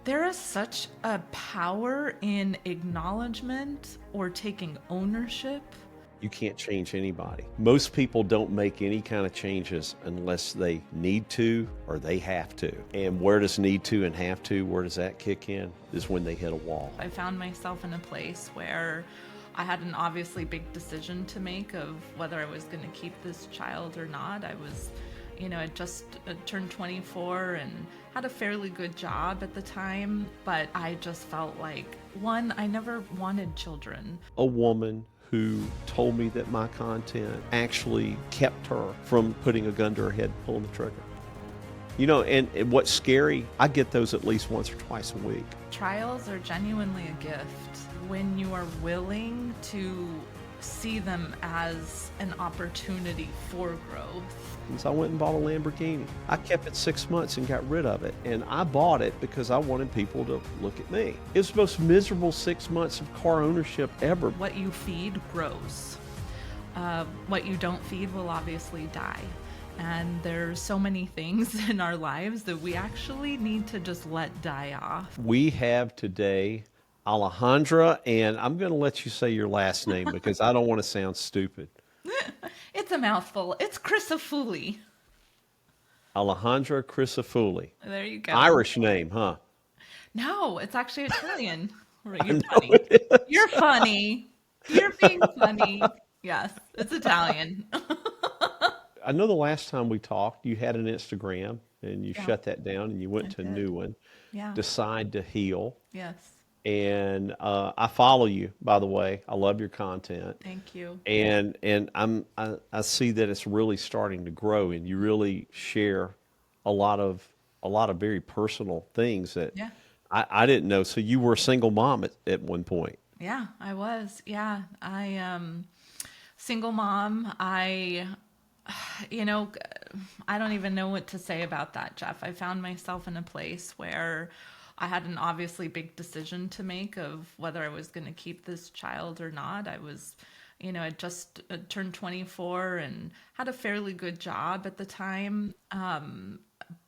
There is such a power in acknowledgement or taking ownership. You can't change anybody. Most people don't make any kind of changes unless they need to or they have to. And where does need to and have to, where does that kick in? Is when they hit a wall. I found myself in a place where I had an obviously big decision to make of whether I was going to keep this child or not. I was, I just turned 24 and had a fairly good job at the time, but I just felt like, one, I never wanted children. A woman who told me that my content actually kept her from putting a gun to her head and pulling the trigger. And what's scary, I get those at least once or twice a week. Trials are genuinely a gift when you are willing to see them as an opportunity for growth. So I went and bought a Lamborghini. I kept it 6 months and got rid of it. And I bought it because I wanted people to look at me. It was the most miserable 6 months of car ownership ever. What you feed grows. What you don't feed will obviously die. And there's so many things in our lives that we actually need to just let die off. We have today Alejandra, and I'm going to let you say your last name because I don't want to sound stupid. It's a mouthful. It's Crisafulli. Alejandra Crisafulli. There you go. Irish name, huh? No, it's actually Italian. You're funny. You're funny. You're being funny. Yes, it's Italian. I know the last time we talked, you had an Instagram and you Yeah, shut that down and you went I to a did. new one, Yeah. Decide to Heal. Yes. And I follow you, by the way. I love your content. Thank you. And I see that it's really starting to grow and you really share a lot of very personal things that Yeah. I didn't know. So you were a single mom at one point. Yeah, I was. Yeah. Single mom. You know, I don't even know what to say about that, Jeff. I found myself in a place where I had an obviously big decision to make of whether I was going to keep this child or not. I was, I just turned 24 and had a fairly good job at the time.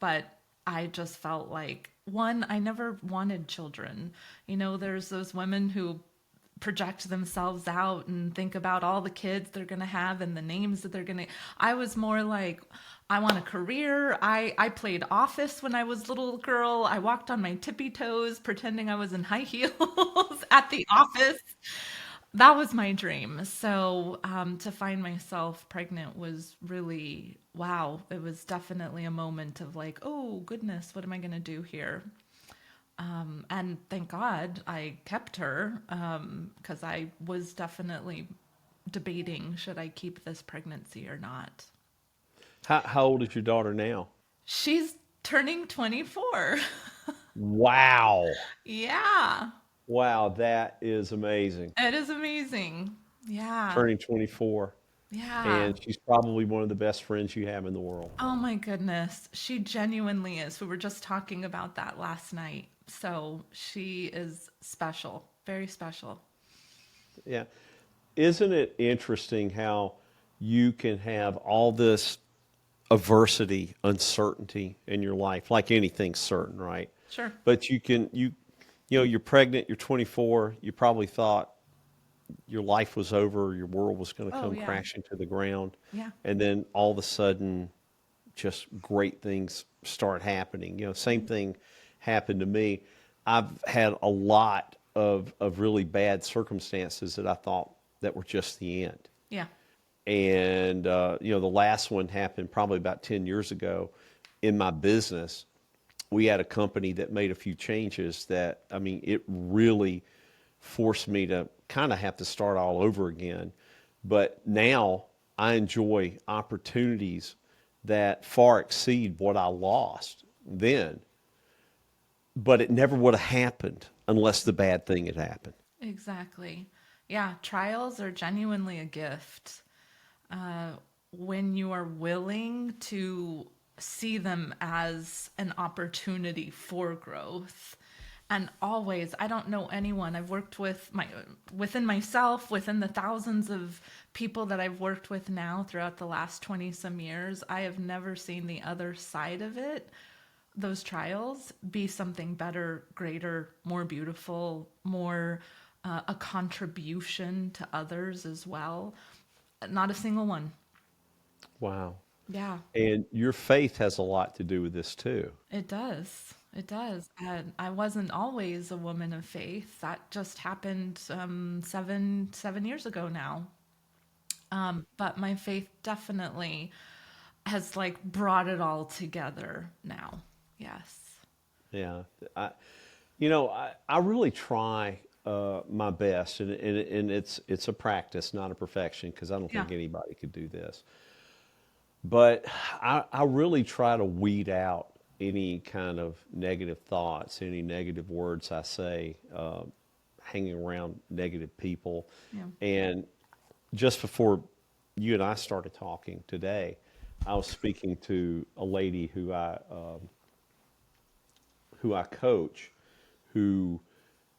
But I just felt like, one, I never wanted children. There's those women who project themselves out and think about all the kids they're going to have and the names that they're going to. I was more like, I want a career. I played office when I was a little girl. I walked on my tippy toes pretending I was in high heels at the office. That was my dream. So to find myself pregnant was really, wow. It was definitely a moment of like, oh goodness, what am I going to do here? And thank God I kept her because I was definitely debating, should I keep this pregnancy or not? How old is your daughter now? She's turning 24. Wow. Yeah, Wow, that is amazing. it is amazing. Yeah, Turning 24. yeah. And she's probably one of the best friends you have in the world. Oh my goodness. She genuinely is. We were just talking about that last night. So she is special, very special. Yeah. Isn't it interesting how you can have all this adversity, uncertainty in your life, like anything's certain, right? Sure. But you're pregnant, you're 24, you probably thought your life was over, your world was going to Oh, come yeah. crashing to the ground. Yeah. And then all of a sudden, just great things start happening. Same thing happened to me. I've had a lot of really bad circumstances that I thought that were just the end. Yeah. And, the last one happened probably about 10 years ago in my business. We had a company that made a few changes that, I mean, it really forced me to kind of have to start all over again. But now I enjoy opportunities that far exceed what I lost then. But it never would have happened unless the bad thing had happened. Exactly. Yeah, trials are genuinely a gift. When you are willing to see them as an opportunity for growth. And always, I don't know anyone I've worked with within myself, within the thousands of people that I've worked with now throughout the last 20 some years, I have never seen the other side of it those trials be something better, greater, more beautiful, more a contribution to others as well. Not a single one. Wow. Yeah, And your faith has a lot to do with this too. it does. It does. And I wasn't always a woman of faith. That just happened 7 years ago now. But my faith definitely has like brought it all together now. Yes. Yeah. I, I really try my best, and it's a practice, not a perfection, because I don't Yeah. think anybody could do this. But I really try to weed out any kind of negative thoughts, any negative words I say, hanging around negative people. Yeah. And just before you and I started talking today, I was speaking to a lady who I coach, who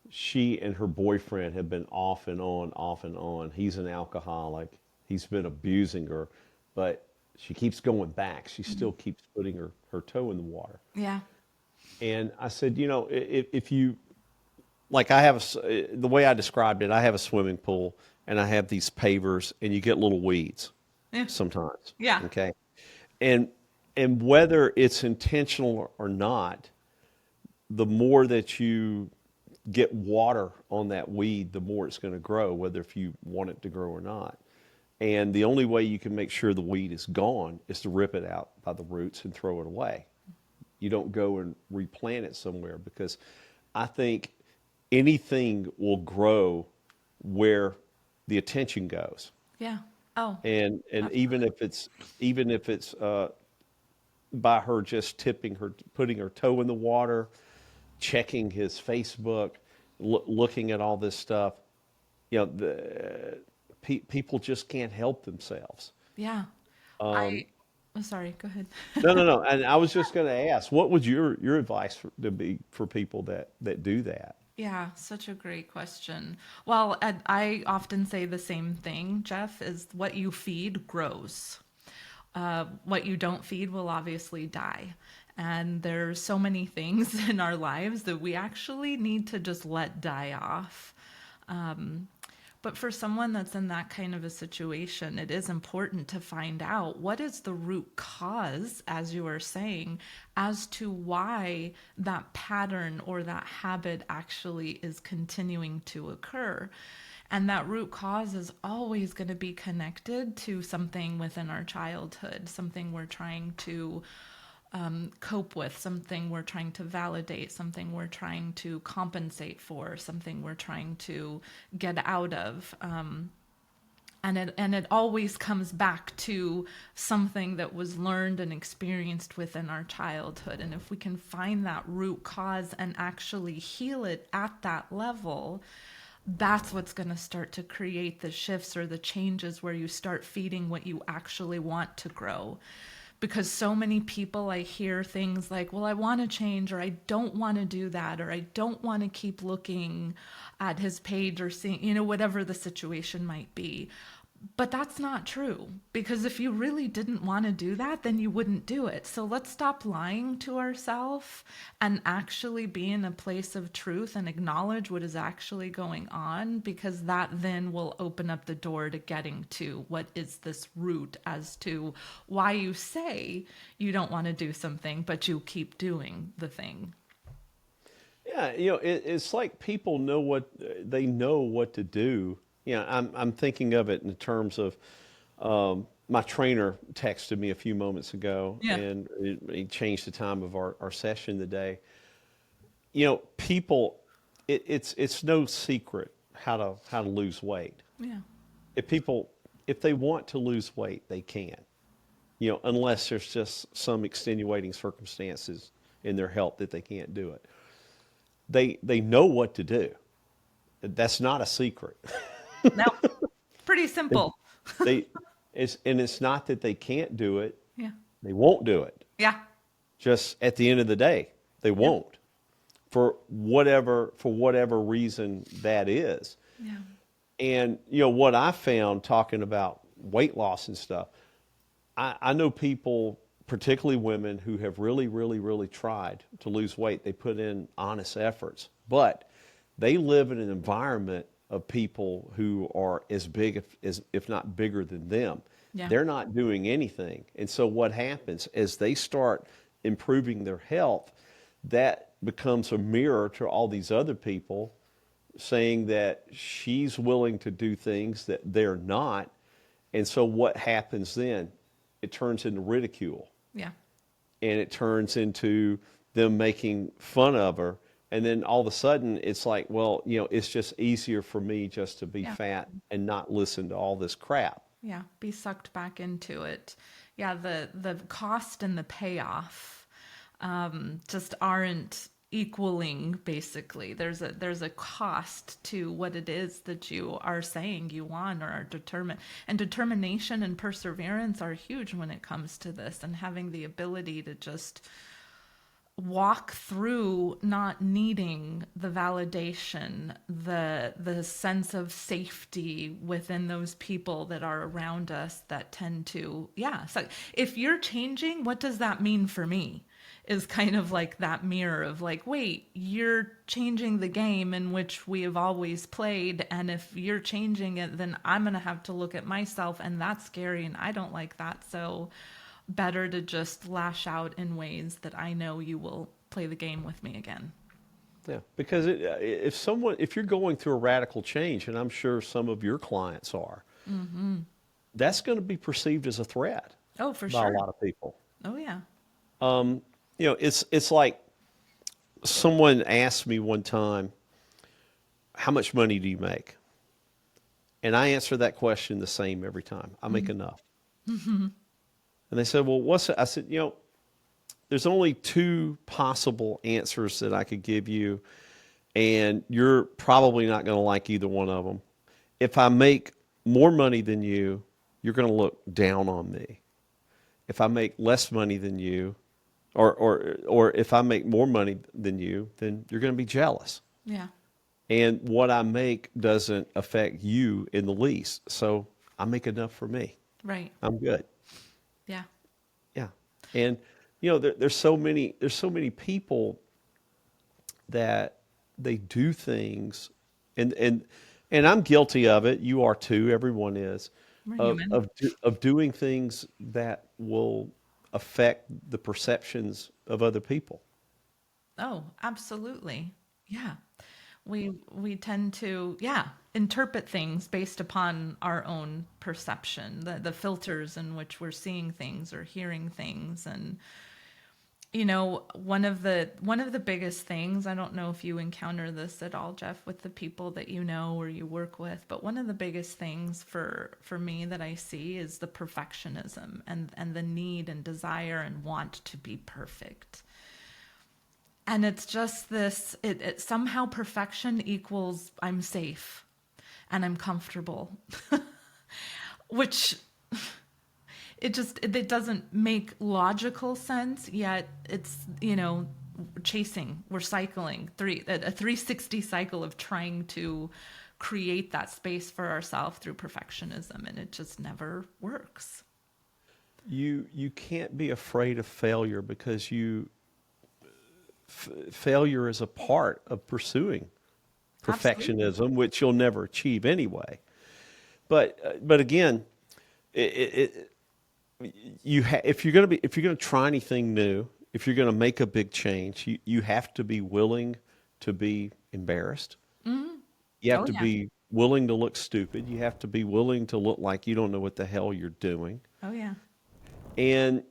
she and her boyfriend have been off and on, off and on. He's an alcoholic. He's been abusing her, but she keeps going back. She Mhm. still keeps putting her toe in the water. Yeah. And I said, if you, like I have the way I described it, I have a swimming pool and I have these pavers and you get little weeds Yeah. sometimes. Yeah. Okay. And, and whether it's intentional or not, the more that you get water on that weed, the more it's going to grow, whether if you want it to grow or not. And the only way you can make sure the weed is gone is to rip it out by the roots and throw it away. You don't go and replant it somewhere, because I think anything will grow where the attention goes. Yeah. Oh, And definitely. even if it's by her just putting her toe in the water, checking his Facebook, looking at all this stuff, people just can't help themselves. Yeah. I, I'm sorry, go ahead. No, no, no. And I was just going to ask, what would your advice to be for people that do that? Yeah, such a great question. Well, I often say the same thing, Jeff, is what you feed grows. What you don't feed will obviously die. And there's so many things in our lives that we actually need to just let die off. But for someone that's in that kind of a situation, it is important to find out what is the root cause, as you are saying, as to why that pattern or that habit actually is continuing to occur. And that root cause is always going to be connected to something within our childhood, something we're trying to cope with, something we're trying to validate, something we're trying to compensate for, something we're trying to get out of. And it always comes back to something that was learned and experienced within our childhood. And if we can find that root cause and actually heal it at that level, that's what's going to start to create the shifts or the changes where you start feeding what you actually want to grow. Because so many people, I hear things like, well, I want to change, or I don't want to do that, or I don't want to keep looking at his page or seeing, whatever the situation might be. But that's not true, because if you really didn't want to do that, then you wouldn't do it. So let's stop lying to ourselves and actually be in a place of truth and acknowledge what is actually going on, because that then will open up the door to getting to what is this root as to why you say you don't want to do something, but you keep doing the thing. Yeah, it's like people know what to do. I'm thinking of it in terms of my trainer texted me a few moments ago, Yeah. and he changed the time of our session today. People, it's no secret how to lose weight. Yeah. If people if they want to lose weight, they can. Unless there's just some extenuating circumstances in their health that they can't do it. They know what to do. That's not a secret. No, pretty They simple. they it's not that they can't do it. Yeah. They won't do it. Yeah. Just at the end of the day, they Yeah. won't, for whatever reason that is. Yeah. And what I found talking about weight loss and stuff, I know people particularly women who have really, really, really tried to lose weight. They put in honest efforts, but they live in an environment of people who are as big, if not bigger than them. Yeah. They're not doing anything. And so what happens as they start improving their health, that becomes a mirror to all these other people saying that she's willing to do things that they're not. And so what happens then? It turns into ridicule, Yeah. and it turns into them making fun of her. And then all of a sudden, it's like, well, it's just easier for me just to be Yeah. fat and not listen to all this crap. Yeah. Be sucked back into it. Yeah. The cost and the payoff just aren't equaling. Basically, there's a cost to what it is that you are saying you want or are determined, and determination and perseverance are huge when it comes to this, and having the ability to just walk through not needing the validation, the sense of safety within those people that are around us that tend to, yeah. So if you're changing, what does that mean for me? Is kind of like that mirror of like, wait, you're changing the game in which we have always played, and if you're changing it, then I'm gonna have to look at myself, and that's scary, and I don't like that. So better to just lash out in ways that I know you will play the game with me again. Yeah, because if you're going through a radical change, and I'm sure some of your clients are, that's going to be perceived as a threat Oh, for by a sure. lot of people. Oh, yeah. It's like someone asked me one time, "How much money do you make?" And I answer that question the same every time. I make enough. And they said, "Well, what's it?" I said, there's only two possible answers that I could give you, and you're probably not going to like either one of them. If I make more money than you, you're going to look down on me. If I make less money than you, or if I make more money than you, then you're going to be jealous. Yeah. And what I make doesn't affect you in the least. So I make enough for me. Right. I'm good. Yeah. Yeah. And there's so many people that they do things, and I'm guilty of it. You are too. Everyone is, We're human. of doing things that will affect the perceptions of other people. Oh, absolutely. Yeah. We tend to, yeah, interpret things based upon our own perception, the filters in which we're seeing things or hearing things. And one of the biggest things, I don't know if you encounter this at all, Jeff, with the people that you know or you work with, but one of the biggest things for me that I see is the perfectionism and the need and desire and want to be perfect. And it's just this, it somehow perfection equals I'm safe and I'm comfortable, which it doesn't make logical sense, yet it's, chasing, we're cycling a 360 cycle of trying to create that space for ourselves through perfectionism, and it just never works. You can't be afraid of failure because failure is a part of pursuing Absolutely. perfectionism, which you'll never achieve anyway. But again, it, if you're going to try anything new, if you're going to make a big change, you have to be willing to be embarrassed. You have Oh to yeah. be willing to look stupid. You have to be willing to look like you don't know what the hell you're doing. Oh yeah. And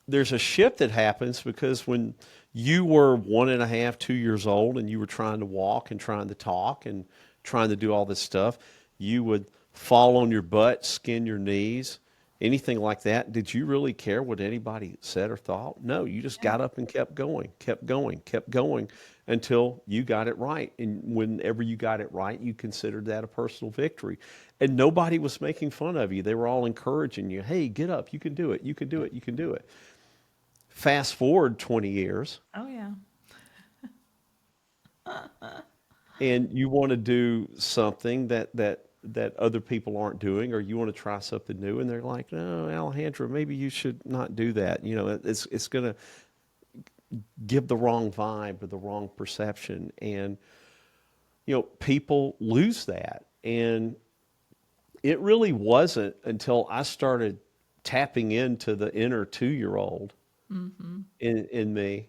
there's a shift that happens because when you were 1.5, 2 years old, and you were trying to walk and trying to talk and trying to do all this stuff, you would fall on your butt, skin your knees, anything like that. Did you really care what anybody said or thought? No, you just Yeah. got up and kept going, kept going, kept going until you got it right. And whenever you got it right, you considered that a personal victory. And nobody was making fun of you. They were all encouraging you. Hey, get up. You can do it. You can do it. You can do it. Fast forward 20 years, Oh yeah. and you want to do something that that other people aren't doing, or you want to try something new, and they're like, "No, Alejandra, maybe you should not do that." It's going to give the wrong vibe or the wrong perception, and people lose that. And it really wasn't until I started tapping into the inner 2-year old in me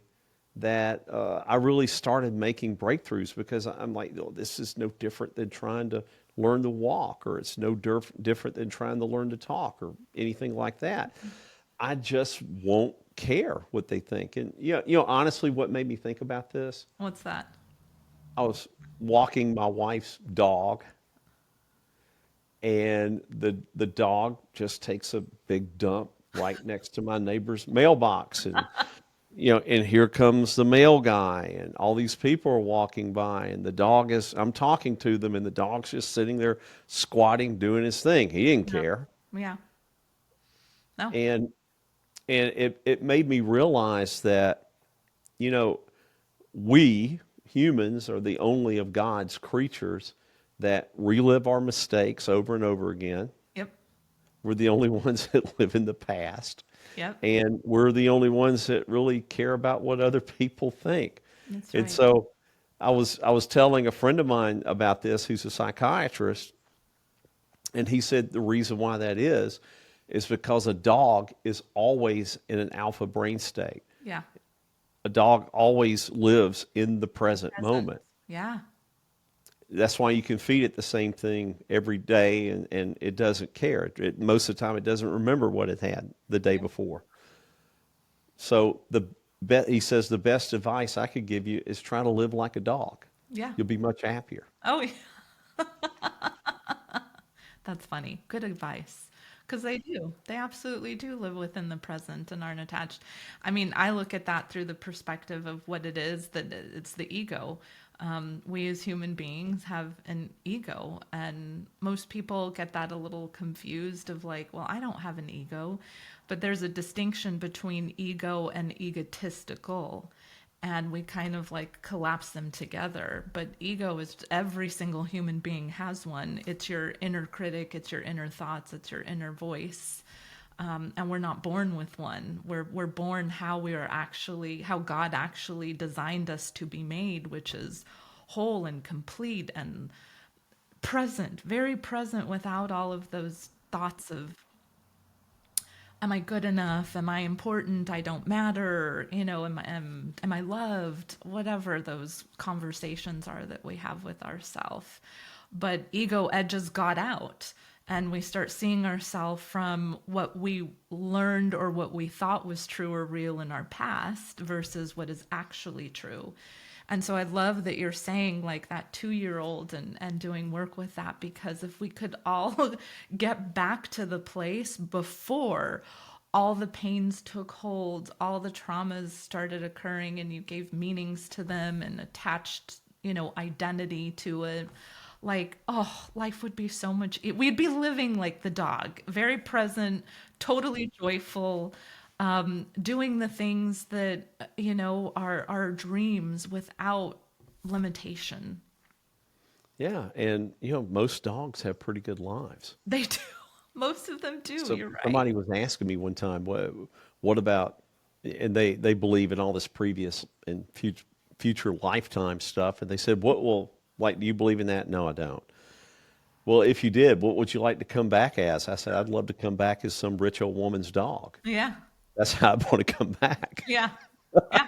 that I really started making breakthroughs, because I'm like, oh, this is no different than trying to learn to walk, or it's no different than trying to learn to talk, or anything like that. I just won't care what they think. And honestly, what made me think about this, What's that? I was walking my wife's dog, and the dog just takes a big dump right next to my neighbor's mailbox. And and here comes the mail guy, and all these people are walking by, and I'm talking to them, and the dog's just sitting there squatting, doing his thing. He didn't Yeah. care. Yeah. No. And it made me realize that, you know, we humans are the only of God's creatures that relive our mistakes over and over again. Yep. We're the only ones that live in the past. Yep. And we're the only ones that really care about what other people think. That's And right. so I was telling a friend of mine about this who's a psychiatrist, and he said the reason why that is because a dog is always in an alpha brain state. Yeah. A dog always lives in the present Present. moment. Yeah. That's why you can feed it the same thing every day, and it doesn't care. Most of the time, it doesn't remember what it had the day before. So he says the best advice I could give you is try to live like a dog. Yeah. You'll be much happier. Oh, yeah. That's funny. Good advice. Because they do. They absolutely do live within the present and aren't attached. I mean, I look at that through the perspective of what it is that it's the ego. We as human beings have an ego, and most people get that a little confused of like, well, I don't have an ego. But there's a distinction between ego and egotistical, and we kind of like collapse them together. But ego is every single human being has one. It's your inner critic, it's your inner thoughts, it's your inner voice. And we're not born with one. We're born how how God actually designed us to be made, which is whole and complete and present, very present, without all of those thoughts of, am I good enough? Am I important? I don't matter. Am I loved? Whatever those conversations are that we have with ourselves. But ego edges God out, and we start seeing ourselves from what we learned or what we thought was true or real in our past versus what is actually true. And so I love that you're saying like that 2-year old and doing work with that, because if we could all get back to the place before all the pains took hold, all the traumas started occurring, and you gave meanings to them and attached, identity to it, like, oh, life would be so much, we'd be living like the dog, very present, totally joyful, doing the things that are our dreams without limitation. Yeah, and most dogs have pretty good lives. They do. Most of them do. So You're right. somebody was asking me one time, what about, and they believe in all this previous and future lifetime stuff, and they said, what will, like, do you believe in that? No, I don't. Well, if you did, what would you like to come back as? I said, I'd love to come back as some rich old woman's dog. Yeah. That's how I want to come back. Yeah. Yeah.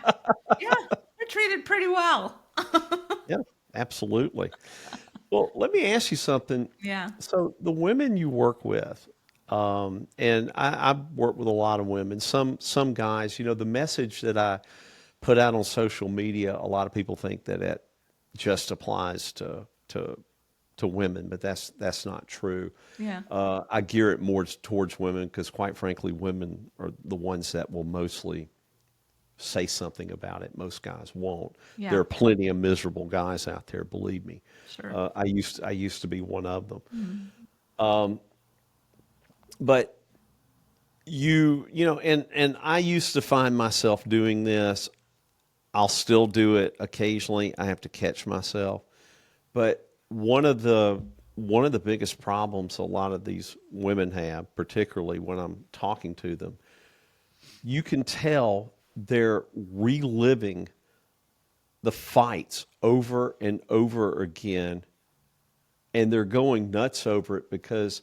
Yeah. We're treated pretty well. Yeah, absolutely. Well, let me ask you something. Yeah. So the women you work with, and I've worked with a lot of women. Some guys, the message that I put out on social media, a lot of people think that it just applies to women, but that's not true. Yeah. I gear it more towards women because, quite frankly, women are the ones that will mostly say something about it. Most guys won't. There Yeah. are plenty of miserable guys out there, believe me. Sure. I used to be one of them. Mm. But and I used to find myself doing this. I'll still do it occasionally. I have to catch myself. But one of the one of the biggest problems a lot of these women have, particularly when I'm talking to them, you can tell they're reliving the fights over and over again, and they're going nuts over it because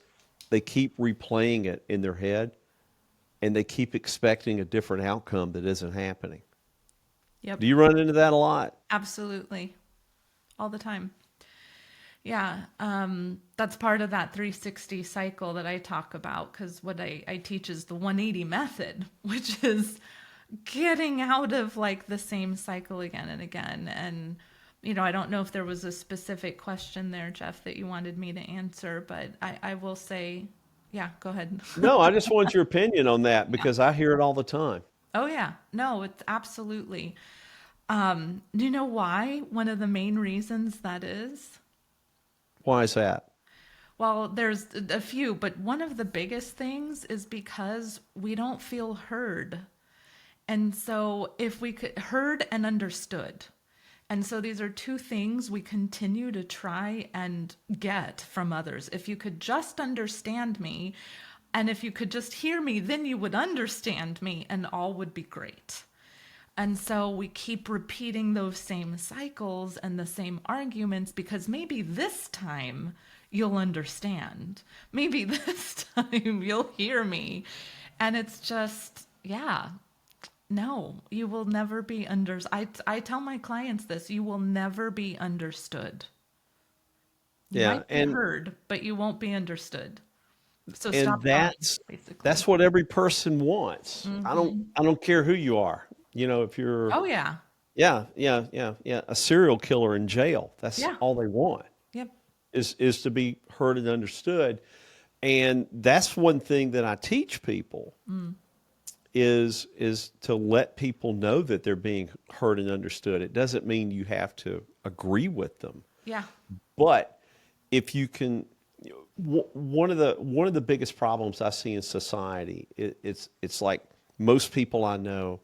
they keep replaying it in their head and they keep expecting a different outcome that isn't happening. Yep. Do you run into that a lot? Absolutely. All the time. Yeah, that's part of that 360 cycle that I talk about because what I teach is the 180 method, which is getting out of like the same cycle again and again. And, I don't know if there was a specific question there, Jeff, that you wanted me to answer, but I will say, yeah, go ahead. No, I just want your opinion on that Yeah. because I hear it all the time. Oh, yeah. No, it's absolutely. Do you know why? One of the main reasons that is? Why is that? Well, there's a few, but one of the biggest things is because we don't feel heard. And so, if we could heard and understood. And so, these are two things we continue to try and get from others. If you could just understand me, and if you could just hear me, then you would understand me, and all would be great. And so we keep repeating those same cycles and the same arguments because maybe this time you'll understand. Maybe this time you'll hear me. And it's just, yeah, no, you will never be I tell my clients this, you will never be understood. You Yeah, might be heard, but you won't be understood. So and stop trying, basically. that's what every person wants. I don't care who you are. If you're Oh, yeah. yeah, a serial killer in jail, that's Yeah. all they want Yep. is to be heard and understood. And that's one thing that I teach people is to let people know that they're being heard and understood. It doesn't mean you have to agree with them, Yeah. but if you can, one of the biggest problems I see in society, it's like most people I know,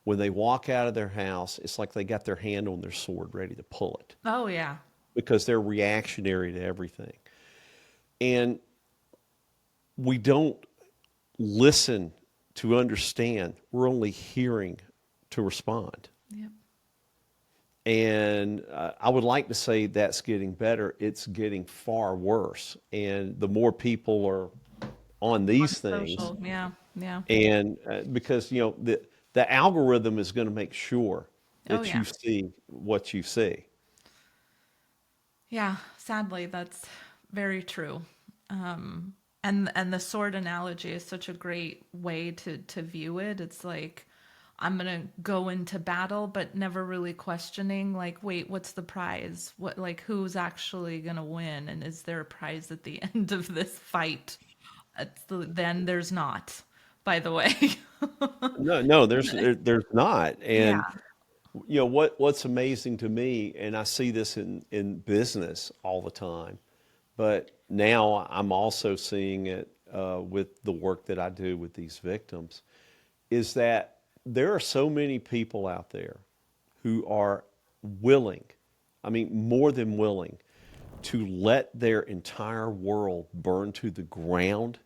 when they walk out of their house, it's like they got their hand on their sword ready to pull it Oh, yeah. because they're reactionary to everything. And we don't listen to understand. We're only hearing to respond. Yep. And I would like to say that's getting better. It's getting far worse. And the more people are on On these things, social. Yeah. Yeah. and because the algorithm is going to make sure Oh, that yeah. you see what you see. Yeah, sadly, that's very true. And the sword analogy is such a great way to view it. It's like I'm gonna go into battle, but never really questioning, like, wait, what's the prize? What, like, who's actually gonna win? And is there a prize at the end of this fight? Then there's not, by the way. No, there's not. And Yeah. what's amazing to me, and I see this in business all the time, but now I'm also seeing it with the work that I do with these victims, is that there are so many people out there who are willing, I mean, more than willing, to let their entire world burn to the ground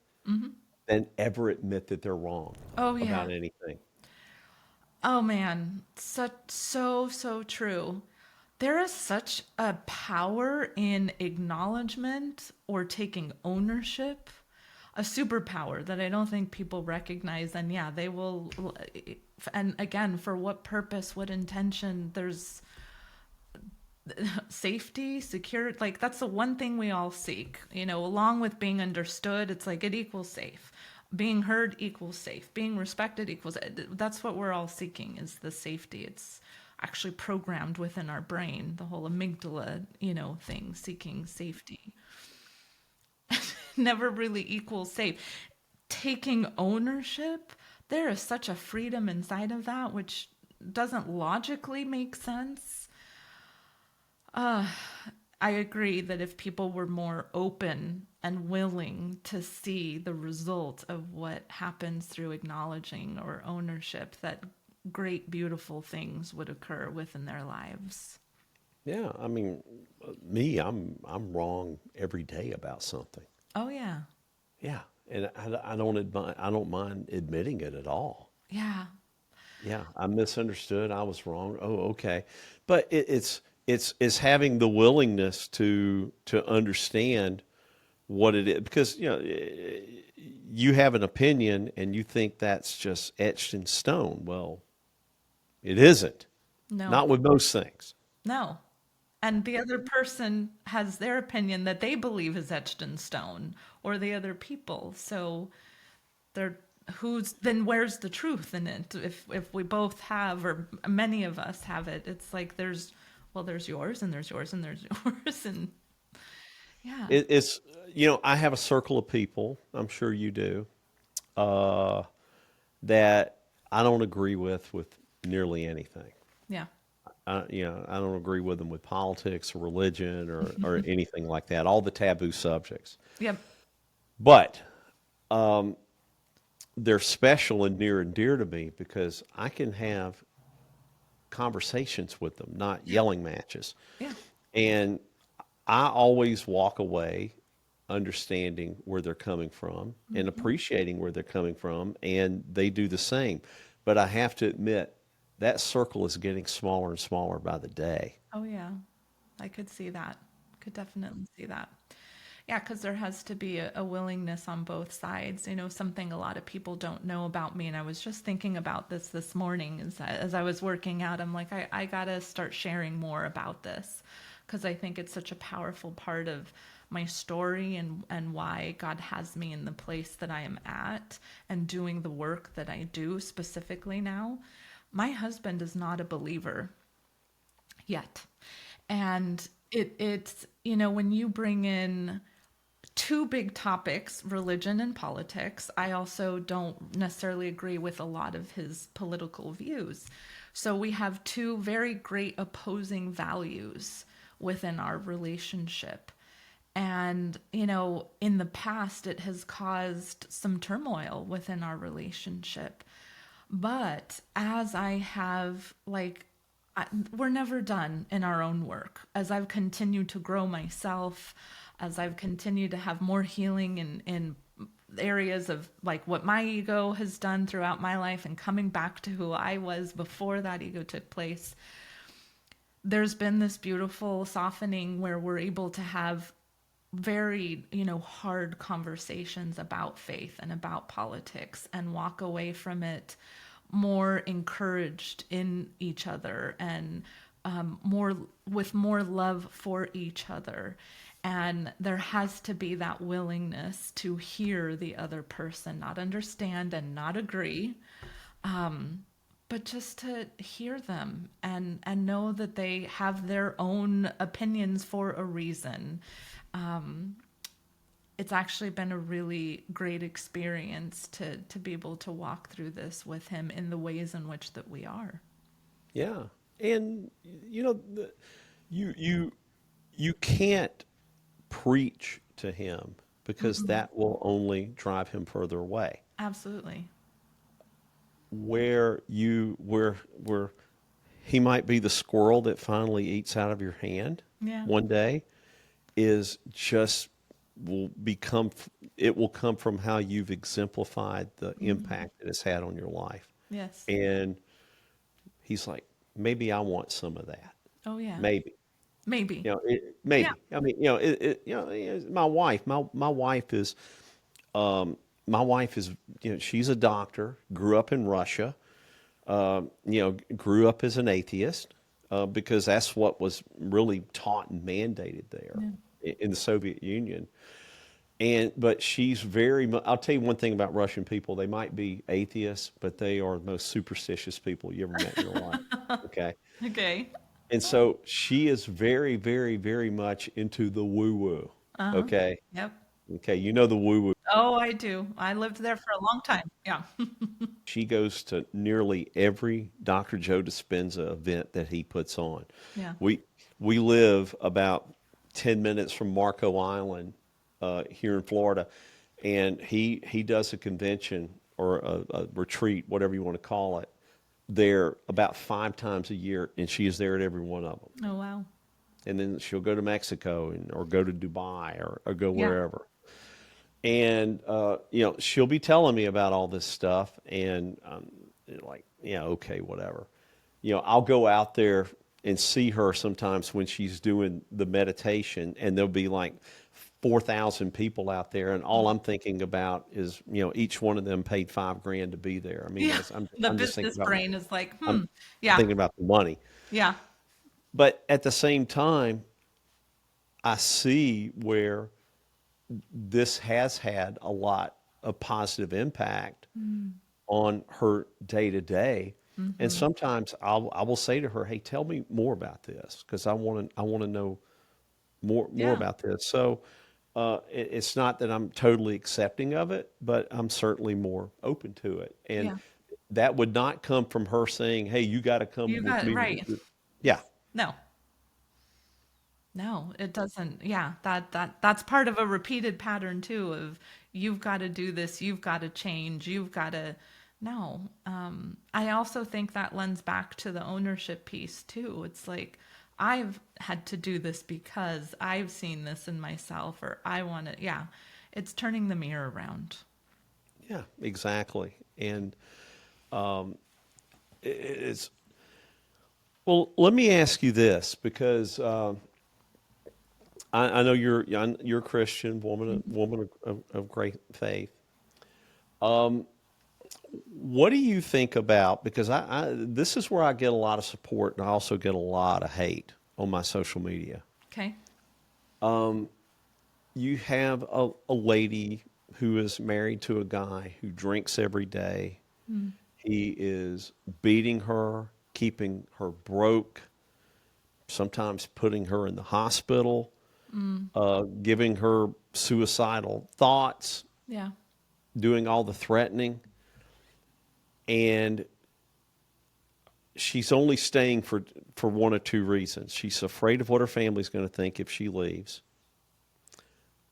than ever admit that they're wrong Oh, yeah. about anything. Oh man, so true. There is such a power in acknowledgement or taking ownership, a superpower that I don't think people recognize. And yeah, they will. And again, for what purpose, what intention? There's safety, security. Like that's the one thing we all seek. Along with being understood, it's like it equals safe. Being heard equals safe. Being respected equals. That's what we're all seeking is the safety. It's actually programmed within our brain, the whole amygdala, thing, seeking safety. Never really equals safe. Taking ownership, there is such a freedom inside of that, which doesn't logically make sense. I agree that if people were more open and willing to see the result of what happens through acknowledging or ownership, that great, beautiful things would occur within their lives. Yeah, I mean, me, I'm wrong every day about something. Oh yeah. Yeah, and I don't mind admitting it at all. Yeah. Yeah, I misunderstood. I was wrong. Oh, okay. But it's having the willingness to understand what it is, because you have an opinion and you think that's just etched in stone. Well, it isn't. No. Not with most things. No. And the other person has their opinion that they believe is etched in stone, or the other people. So they're who's then where's the truth in it? If we both have, or many of us have it, it's like there's yours and there's yours and there's yours and yeah. It's I have a circle of people. I'm sure you do. Uh, that I don't agree with nearly anything. Yeah. I don't agree with them with politics or religion or anything like that. All the taboo subjects, Yep. but they're special and near and dear to me because I can have conversations with them, not Yeah. yelling matches. Yeah. And I always walk away understanding where they're coming from and Hmm. appreciating where they're coming from, and they do the same. But I have to admit, that circle is getting smaller and smaller by the day. Oh yeah. I could see that. Could definitely see that. Yeah, because there has to be a willingness on both sides. Something a lot of people don't know about me, and I was just thinking about this morning as I was working out. I'm like, I gotta start sharing more about this because I think it's such a powerful part of my story and why God has me in the place that I am at and doing the work that I do specifically now. My husband is not a believer yet. And it's, when you bring in two big topics, religion and politics, I also don't necessarily agree with a lot of his political views. So we have two very great opposing values within our relationship. And, in the past, it has caused some turmoil within our relationship. But as I have, like, we're never done in our own work. As I've continued to grow myself, as I've continued to have more healing in areas of like what my ego has done throughout my life and coming back to who I was before that ego took place, there's been this beautiful softening where we're able to have very, hard conversations about faith and about politics and walk away from it more encouraged in each other and more with more love for each other. And there has to be that willingness to hear the other person, not understand and not agree, but just to hear them and know that they have their own opinions for a reason. It's actually been a really great experience to be able to walk through this with him in the ways in which that we are. Yeah, and you you you can't preach to him because Mm-mm. that will only drive him further away. Absolutely. Where he might be the squirrel that finally eats out of your hand Yeah. one day is just will become it will come from how you've exemplified the Hmm. impact that it's had on your life. Yes. And he's like, maybe I want some of that. Oh yeah. Maybe. Maybe. Yeah. Maybe. I mean, my wife, my wife is, um, my wife is, she's a doctor, grew up in Russia, grew up as an atheist, because that's what was really taught and mandated there Yeah. in the Soviet Union. But she's I'll tell you one thing about Russian people. They might be atheists, but they are the most superstitious people you ever met in your life. Okay. Okay. And so she is very, very, very much into the woo woo. Uh-huh. Okay. Yep. Okay. You know the woo woo. Oh, I do. I lived there for a long time. Yeah. She goes to nearly every Dr. Joe Dispenza event that he puts on. Yeah. We we live about 10 minutes from Marco Island, here in Florida, and he does a convention or a retreat, whatever you want to call it, there about 5 times a year, and she is there at every one of them. Oh wow. and then she'll go to Mexico or go to Dubai or go Yeah. wherever. And she'll be telling me about all this stuff, and like, yeah, okay, whatever. I'll go out there and see her sometimes when she's doing the meditation, and there'll be like 4,000 people out there, and all I'm thinking about is, each one of them paid 5 grand to be there. I mean, Yeah. The I'm just thinking business about brain is like, I'm yeah, thinking about the money. yeah, But at the same time, I see where this has had a lot of positive impact on her day to day. And mm-hmm. sometimes I will say to her, "Hey, tell me more about this because I want to know more Yeah, about this." So it's not that I'm totally accepting of it, but I'm certainly more open to it. And yeah. that would not come from her saying, "Hey, you got to come You with got it me." right. Yeah, No, no, it doesn't. Yeah, that's part of a repeated pattern too of you've got to do this, you've got to change, you've got to. No, I also think that lends back to the ownership piece too. It's like I've had to do this because I've seen this in myself, or I want to. Yeah, it's turning the mirror around. yeah, exactly. And it's well. Let me ask you this because I know you're a Christian woman of great faith. What do you think about? Because this is where I get a lot of support, and I also get a lot of hate on my social media. Okay. You have a lady who is married to a guy who drinks every day. Mm. He is beating her, keeping her broke, sometimes putting her in the hospital, Mm. giving her suicidal thoughts, Yeah. doing all the threatening. And she's only staying for one of two reasons. She's afraid of what her family's going to think if she leaves,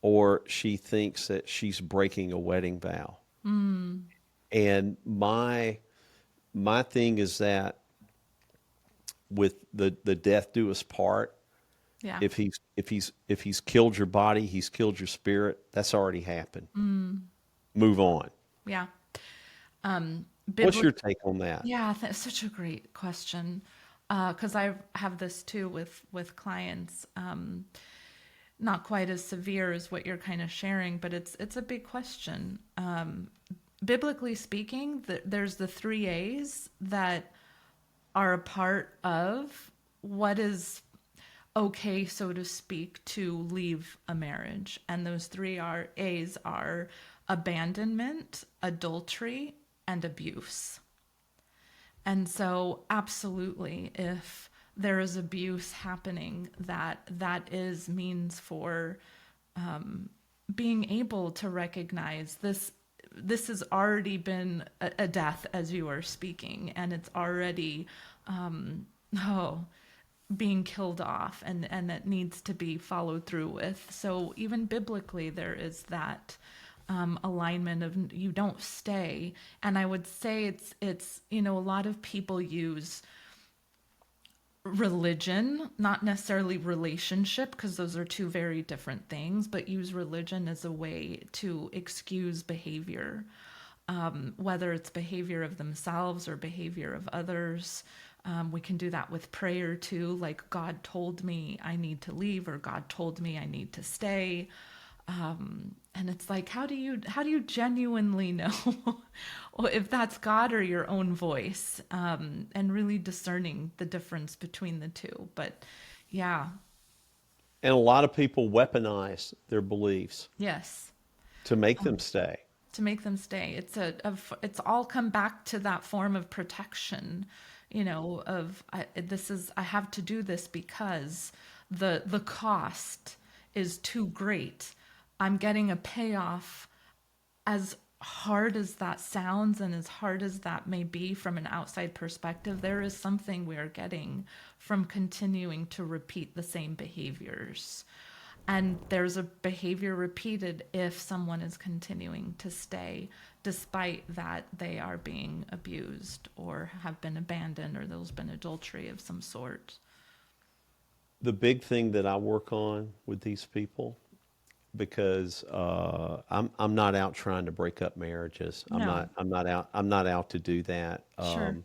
or she thinks that she's breaking a wedding vow. Mm. And my thing is that with the death do us part, Yeah. if he's killed your body, he's killed your spirit. That's already happened. Mm. Move on. Yeah. What's your Biblical. take on that? Yeah, that's such a great question. Because I have this too with clients. Not quite as severe as what you're kind of sharing, but it's a big question. Biblically speaking, there's the three A's that are a part of what is okay, so to speak, to leave a marriage. And those three A's are abandonment, adultery, and abuse. And so, absolutely, if there is abuse happening, that is means for being able to recognize this. This has already been a death as you are speaking, and it's already oh being killed off, and that needs to be followed through with. So even biblically, there is that alignment of you don't stay. And I would say it's a lot of people use religion, not necessarily relationship, because those are two very different things, but use religion as a way to excuse behavior, whether it's behavior of themselves or behavior of others. We can do that with prayer too, like God told me I need to leave, or God told me I need to stay. And it's like, how do you genuinely know if that's God or your own voice, and really discerning the difference between the two. But yeah, And a lot of people weaponize their beliefs yes, to make them stay. to make them stay. It's all come back to that form of protection, of I have to do this because the cost is too great. I'm getting a payoff. As hard as that sounds and as hard as that may be from an outside perspective, there is something we are getting from continuing to repeat the same behaviors. And there's a behavior repeated if someone is continuing to stay, despite that they are being abused or have been abandoned or there's been adultery of some sort. the big thing that I work on with these people, because I'm not out trying to break up marriages. No, I'm not out to do that. sure.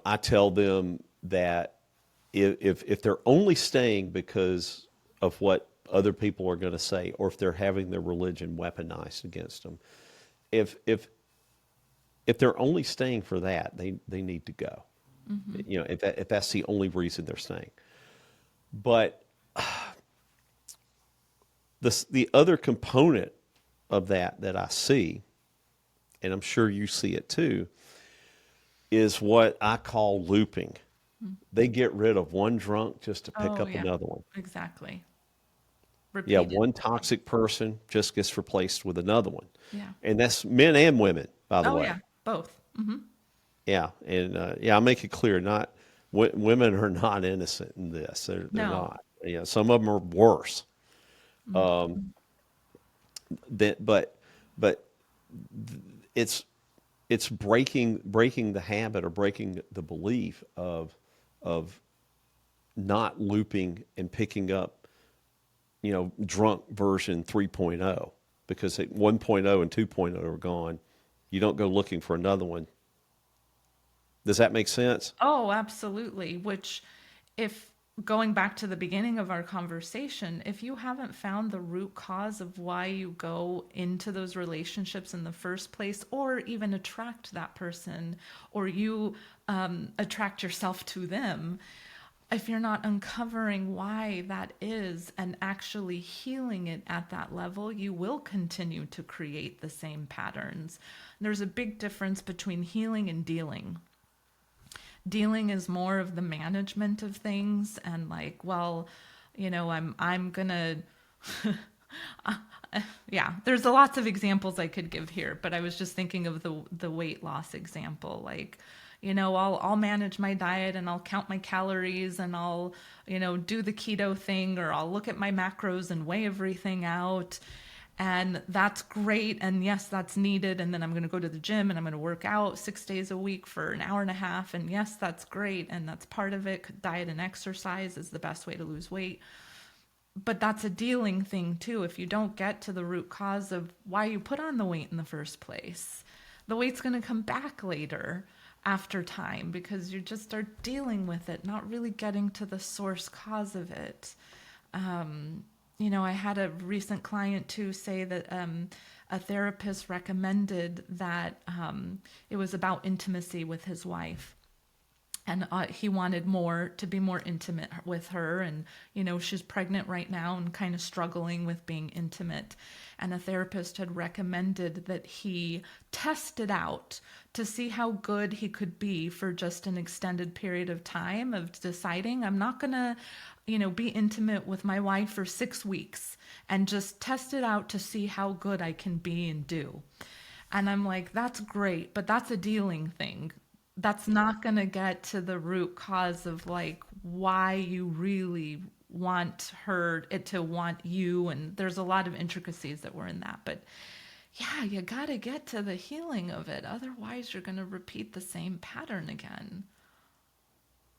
I tell them that if they're only staying because of what other people are going to say, or if they're having their religion weaponized against them, if if if they're only staying for that, they need to go. Hmm. If that's the only reason they're staying. But the other component of that I see, and I'm sure you see it too, is what I call looping. They get rid of one drunk just to pick Oh, up yeah, another one. exactly. Yeah, Repeated. one toxic person just gets replaced with another one. Yeah. And that's men and women, by the Oh, yeah, way. both. Hmm. Yeah, and yeah, I make it clear, not women are not innocent in this. They're No. not. Some of them are worse. Hmm. That, but it's it's breaking the habit, or breaking the belief of not looping and picking up, drunk version 3.0, because 1.0 and 2.0 are gone. You don't go looking for another one. Does that make sense? Oh, absolutely. Which, if going back to the beginning of our conversation, if you haven't found the root cause of why you go into those relationships in the first place, or even attract that person, or you attract yourself to them, if you're not uncovering why that is and actually healing it at that level, you will continue to create the same patterns. There's a big difference between healing and dealing. Dealing is more of the management of things, and like, well, I'm gonna yeah, there's a lots of examples I could give here, but I was just thinking of the weight loss example. Like, I'll manage my diet, and I'll count my calories, and I'll, do the keto thing, or I'll look at my macros and weigh everything out. And that's great. And yes, that's needed. And then I'm going to go to the gym and I'm going to work out 6 days a week for an hour and a half. And yes, that's great. And that's part of it. Diet and exercise is the best way to lose weight. But that's a dealing thing too. If you don't get to the root cause of why you put on the weight in the first place, the weight's going to come back later after time, because you just start dealing with it, not really getting to the source cause of it. I had a recent client too say that a therapist recommended that it was about intimacy with his wife. And he wanted to be more intimate with her. And, she's pregnant right now and kind of struggling with being intimate. And a therapist had recommended that he test it out to see how good he could be for just an extended period of time, of deciding, I'm not going to, be intimate with my wife for 6 weeks, and just test it out to see how good I can be and do. And I'm like, that's great, but that's a dealing thing. That's not going to get to the root cause of like why you really want it to want you. And there's a lot of intricacies that were in that. But yeah, you got to get to the healing of it. Otherwise, you're going to repeat the same pattern again.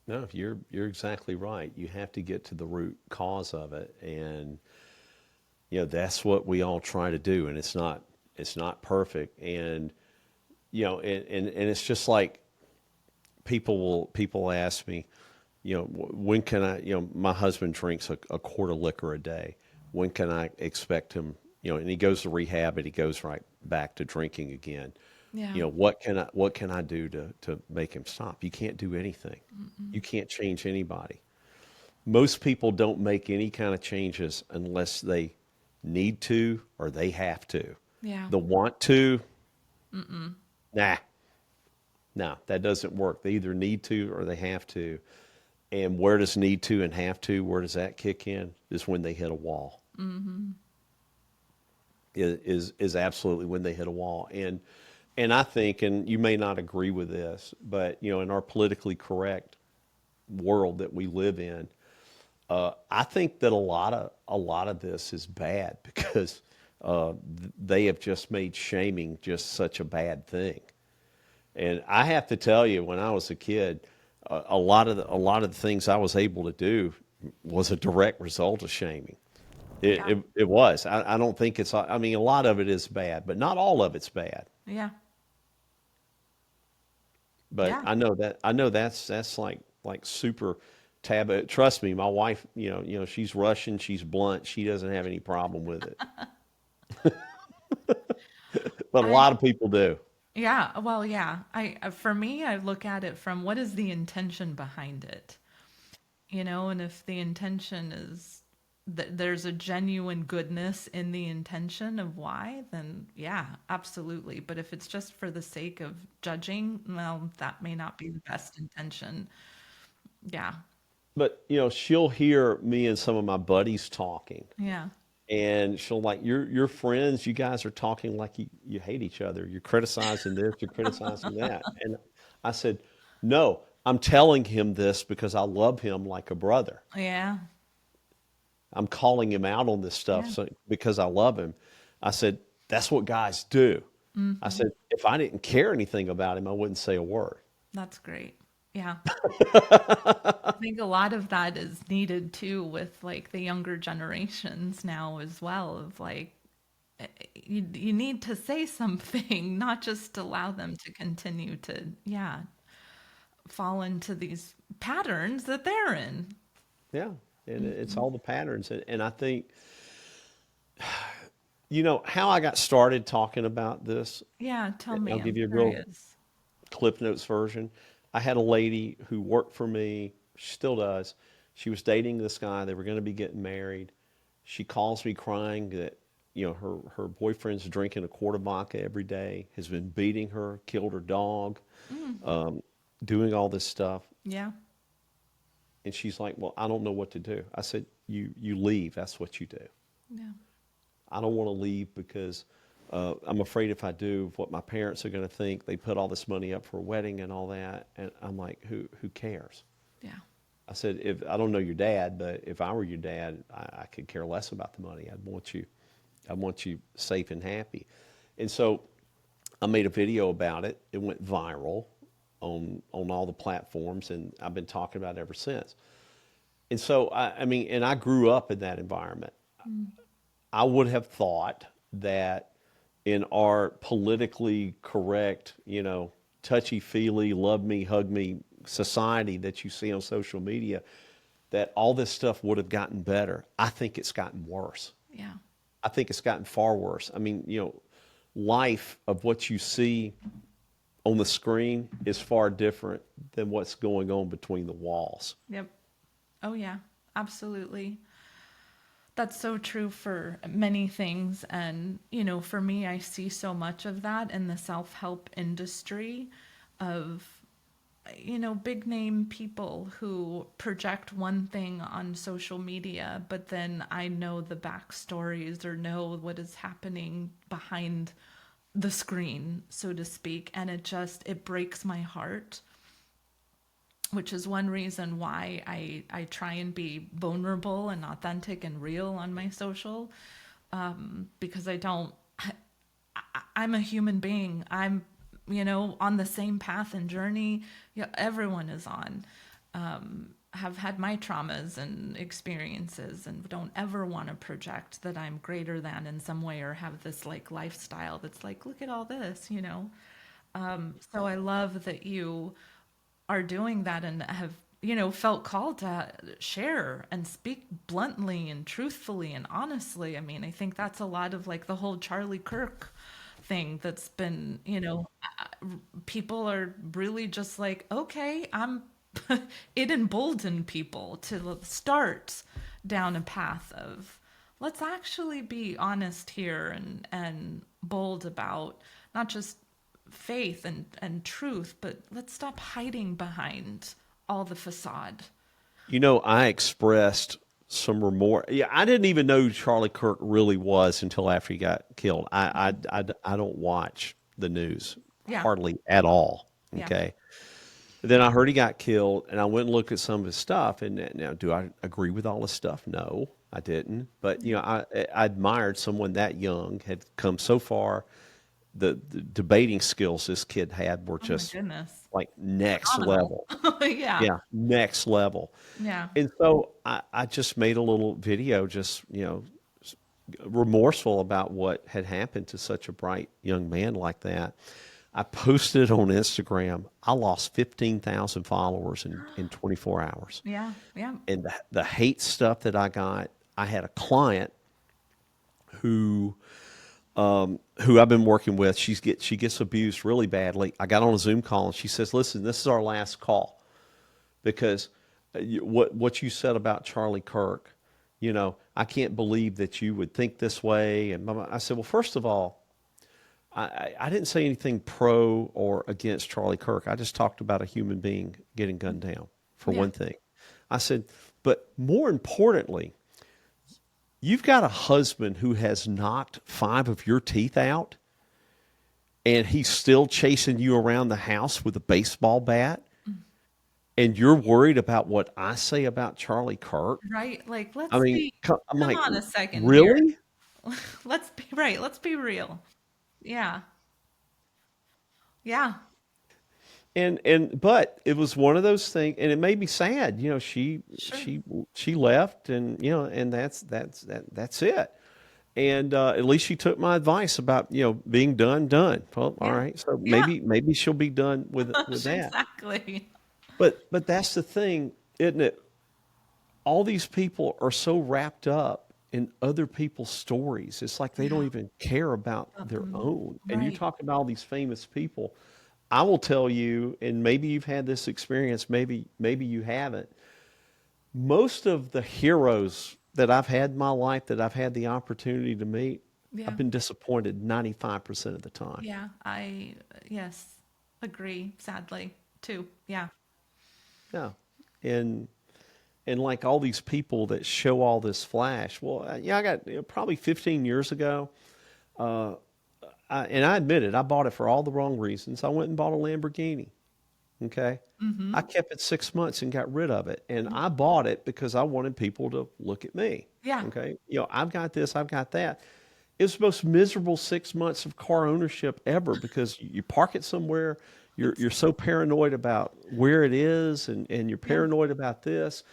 No, you're exactly right. You have to get to the root cause of it, and that's what we all try to do. And it's not perfect, and and it's just like people ask me, when can I, my husband drinks a quart of liquor a day. When can I expect him, and he goes to rehab and he goes right back to drinking again. Yeah. What can I do to make him stop? You can't do anything. Mm-mm. You can't change anybody. Most people don't make any kind of changes unless they need to or they have to. Yeah. The want to, Mm-mm. nah, no, that doesn't work. They either need to or they have to. And where does need to and have to, where does that kick in? Is when they hit a wall. Mm-hmm. Is absolutely when they hit a wall. And I think, and you may not agree with this, but in our politically correct world that we live in, I think that a lot of this is bad because they have just made shaming just such a bad thing. And I have to tell you, when I was a kid, a lot of the things I was able to do was a direct result of shaming. It, Yeah. it, it was. I don't think it's, I mean, a lot of it is bad, but not all of it's bad. Yeah. But Yeah. I know that's like super taboo. Trust me, my wife, she's Russian, she's blunt, she doesn't have any problem with it. But a I lot of people do. Yeah, well, yeah. For me, I look at it from what is the intention behind it, and if the intention is that there's a genuine goodness in the intention of why, then yeah, absolutely. But if it's just for the sake of judging, well, that may not be the best intention. Yeah, But she'll hear me and some of my buddies talking, yeah, and she'll like, you're friends, you guys are talking like you hate each other. You're criticizing this, you're criticizing that. And I said, no, I'm telling him this because I love him like a brother. yeah, I'm calling him out on this stuff yeah. because I love him. I said, that's what guys do. I Hmm. said, if I didn't care anything about him, I wouldn't say a word. That's great. Yeah. I think a lot of that is needed too with like the younger generations now as well of like you need to say something, not just allow them to continue to, yeah, fall into these patterns that they're in. Yeah. And it's Hmm. all the patterns. And I think, how I got started talking about this, Yeah, tell I'll me. give I'm you a real curious. Clip Notes version. I had a lady who worked for me, she still does. She was dating this guy. They were going to be getting married. She calls me crying that her boyfriend's drinking a quart of vodka every day, has been beating her, killed her dog, Mm, doing all this stuff. yeah, And she's like, "Well, I don't know what to do." I said, "You leave. That's what you do. yeah, I don't want to leave because I'm afraid if I do, what my parents are going to think. They put all this money up for a wedding and all that." And I'm like, "Who cares?" yeah, I said, "If I don't know your dad, but if I were your dad, I could care less about the money. I want you safe and happy." And so I made a video about it. It went viral on all the platforms, and I've been talking about it ever since. And so I mean, and I grew up in that environment. mm, I would have thought that in our politically correct, touchy feely, love me, hug me society that you see on social media, that all this stuff would have gotten better. I think it's gotten worse. yeah, I think it's gotten far worse. I mean, life of what you see on the screen is far different than what's going on between the walls. yep. Oh, yeah, absolutely. That's so true for many things. And, for me, I see so much of that in the self help industry of, big name people who project one thing on social media, but then I know the backstories or know what is happening behind the screen, so to speak. And it breaks my heart, which is one reason why I try and be vulnerable and authentic and real on my social, because I don't, I'm a human being. I'm, on the same path and journey, everyone is on. Have had my traumas and experiences and don't ever want to project that I'm greater than in some way or have this like lifestyle that's like, look at all this. So I love that you are doing that and have felt called to share and speak bluntly and truthfully and honestly. I mean, I think that's a lot of like the whole Charlie Kirk thing that's been, people are really just like, okay, I'm it emboldened people to start down a path of let's actually be honest here and bold about not just faith and truth, but let's stop hiding behind all the facade. I expressed some remorse. Yeah, I didn't even know who Charlie Kirk really was until after he got killed. I don't watch the news Yeah, hardly at all. yeah, Okay. Then I heard he got killed, and I went and looked at some of his stuff. And now, do I agree with all his stuff? No, I didn't. But yeah, I admired someone that young had come so far, the debating skills this kid had were Oh my just goodness. like next Phenomenal. level. Yeah. Yeah, next level. Yeah. And so I just made a little video, just, remorseful about what had happened to such a bright young man like that. I posted it on Instagram. I lost 15,000 followers in 24 hours. Yeah. Yeah. And the hate stuff that I got, I had a client who who I've been working with. She gets abused really badly. I got on a Zoom call and she says, "Listen, this is our last call because what you said about Charlie Kirk, I can't believe that you would think this way." And I said, "Well, first of all, I didn't say anything pro or against Charlie Kirk. I just talked about a human being getting gunned down, for Yeah. one thing." I said, "But more importantly, you've got a husband who has knocked 5 of your teeth out, and he's still chasing you around the house with a baseball bat, and you're worried about what I say about Charlie Kirk." Right. Like, I let's mean, be, I'm come like, on a second here. really? Let's be right. Let's be real. Yeah. Yeah. But it was one of those things, and it made me sad. Sure. She left, and and that's it. And at least she took my advice about being done. Well, all Yeah. right, so Yeah. maybe she'll be done with that. Exactly. But that's the thing, isn't it? All these people are so wrapped up in other people's stories. It's like they don't Yeah. even care about About their them. own. And you Right. talk about all these famous people. I will tell you, and maybe you've had this experience, maybe you haven't. Most of the heroes that I've had in my life that I've had the opportunity to meet, I've Yeah. been disappointed 95% of the time. Yeah. Yes, agree, sadly, too. Yeah. Yeah. And like all these people that show all this flash. Well, yeah, I got probably 15 years ago. Uh, and I admit it, I bought it for all the wrong reasons. I went and bought a Lamborghini. Okay. Mm-hmm. I kept it 6 months and got rid of it. And I bought it because I wanted people to look at me. Yeah. Okay. I've got this, I've got that. It was the most miserable 6 months of car ownership ever because you park it somewhere. You're It's, so paranoid about where it is, and you're yeah. paranoid about this.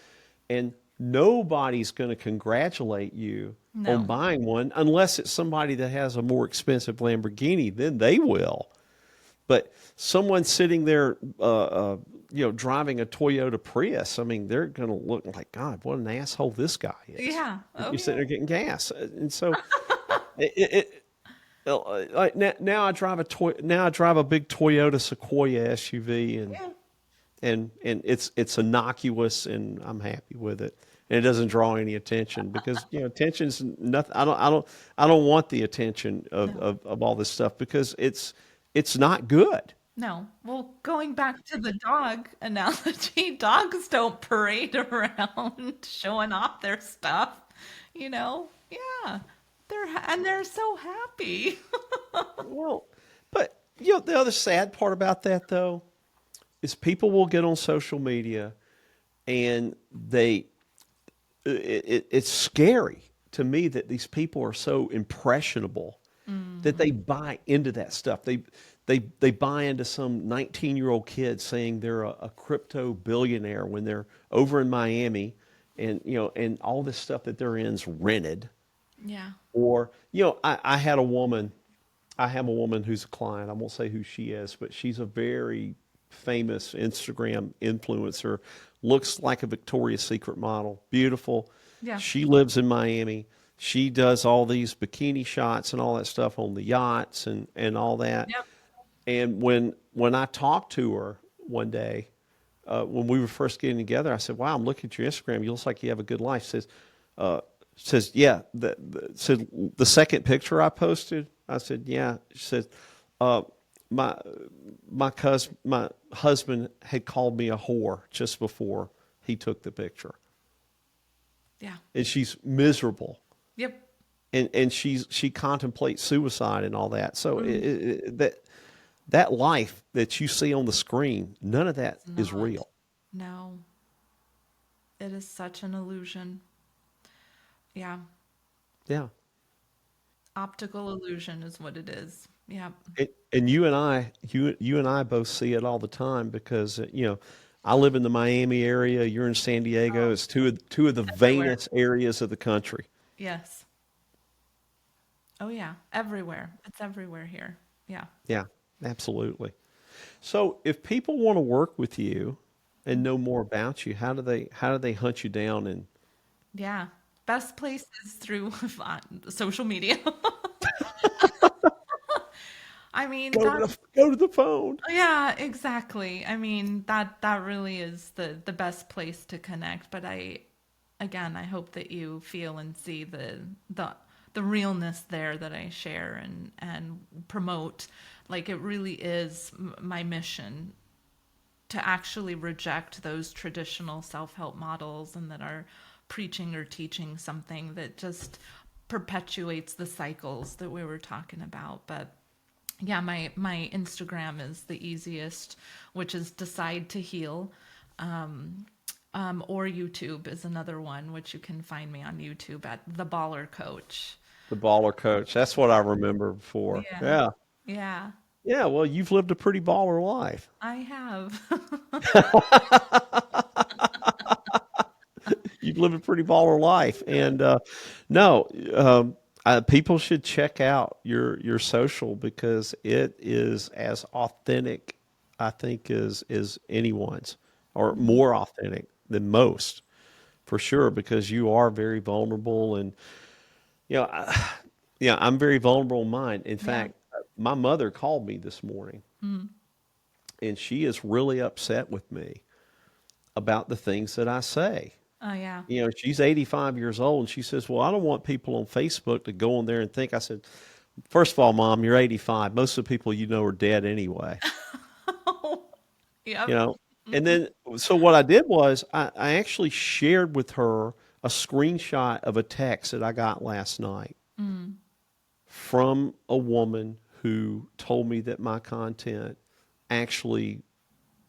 And nobody's going to congratulate you on No. buying one unless it's somebody that has a more expensive Lamborghini, then they will. But someone sitting there, driving a Toyota Prius, I mean, they're going to look like, God, what an asshole this guy is. Yeah. Oh, You're sitting yeah. there getting gas. And so like now I drive a big Toyota Sequoia SUV, Yeah. and it's innocuous, and I'm happy with it. And it doesn't draw any attention because attention's nothing. I don't want the attention No. of all this stuff because it's not good. No. Well, going back to the dog analogy, dogs don't parade around showing off their stuff, you know? Yeah. They're so happy. Well, but the other sad part about that though is people will get on social media and it's scary to me that these people are so impressionable that they Hmm. buy into that stuff. They buy into some 19-year-old kid saying they're a crypto billionaire when they're over in Miami, and and all this stuff that they're in's rented. Yeah. Or I have a woman who's a client. I won't say who she is, but she's a very famous Instagram influencer. Looks like a Victoria's Secret model. Beautiful. Yeah. She lives in Miami. She does all these bikini shots and all that stuff on the yachts and all that. Yep. And when I talked to her one day, when we were first getting together, I said, "Wow, I'm looking at your Instagram. You look like you have a good life." She uh, says, "Yeah." Said the second picture I posted. I said, "Yeah." She said, uh, "My my husband had called me a whore just before he took the picture, Yeah. and she's miserable." Yep. And she contemplates suicide and all that. So Mm. that life that you see on the screen, none of that It's is not. real. No. It is such an illusion. Yeah. Yeah. Optical illusion is what it is. Yep. And you and I both see it all the time because I live in the Miami area. You're in San Diego. Oh, It's two of the everywhere. vainest areas of the country. Yes. Oh, yeah. Everywhere. It's everywhere here. Yeah. Yeah, absolutely. So if people want to work with you and know more about you, how do they hunt you down and Yeah. Best place is through social media. I mean, go to the phone? yeah, exactly. I mean, that really is the best place to connect, but again, I hope that you feel and see the the realness there that I share and promote. Like it really is my mission to actually reject those traditional self-help models and that are preaching or teaching something that just perpetuates the cycles that we were talking about. But yeah, my Instagram is the easiest, which is Decide to Heal. Or YouTube is another one, which you can find me on YouTube at The Baller Coach. The baller coach. That's what I remember before. Yeah. Yeah. Yeah, Yeah, well, you've lived a pretty baller life. I have. You've lived a pretty baller life, and no, people should check out your social because it is as authentic, I think, as anyone's, or Mhm. more authentic than most, for sure. Because you are very vulnerable, and you know, yeah, I'm very vulnerable in mine. In Yeah. fact, my mother called me this morning, Mm. and she is really upset with me about the things that I say. Oh, yeah. She's 85 years old, and she says, "Well, I don't want people on Facebook to go on there and think." I said, "First of all, Mom, you're 85. Most of the people you know are dead anyway." You Yep. know, and then so what I did was I actually shared with her a screenshot of a text that I got last night Mm. from a woman who told me that my content actually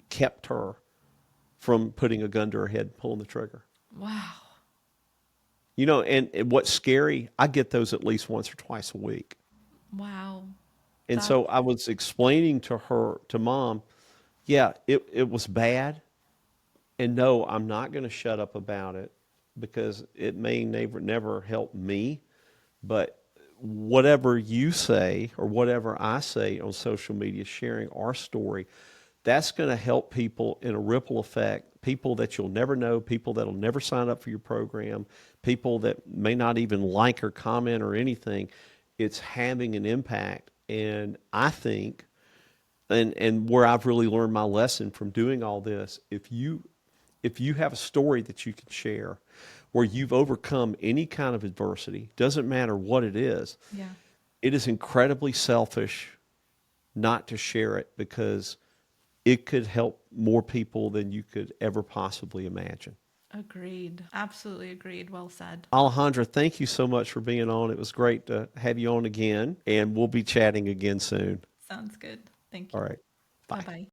kept her from putting a gun to her head and pulling the trigger. Wow. And what's scary, I get those at least once or twice a week. Wow. And That so I was explaining to her, to Mom, yeah, it was bad. And no, I'm not going to shut up about it because it may never help me. But whatever you say or whatever I say on social media, sharing our story, that's going to help people in a ripple effect. People that you'll never know, people that'll never sign up for your program, people that may not even like or comment or anything. It's having an impact. And I think, and where I've really learned my lesson from doing all this, if you have a story that you can share where you've overcome any kind of adversity, doesn't matter what yeah. it is incredibly selfish not to share it because it could help more people than you could ever possibly imagine. Agreed. Absolutely agreed. Well said. Alejandra, thank you so much for being on. It was great to have you on again, and we'll be chatting again soon. Sounds good. Thank All you. right. Bye Bye. bye.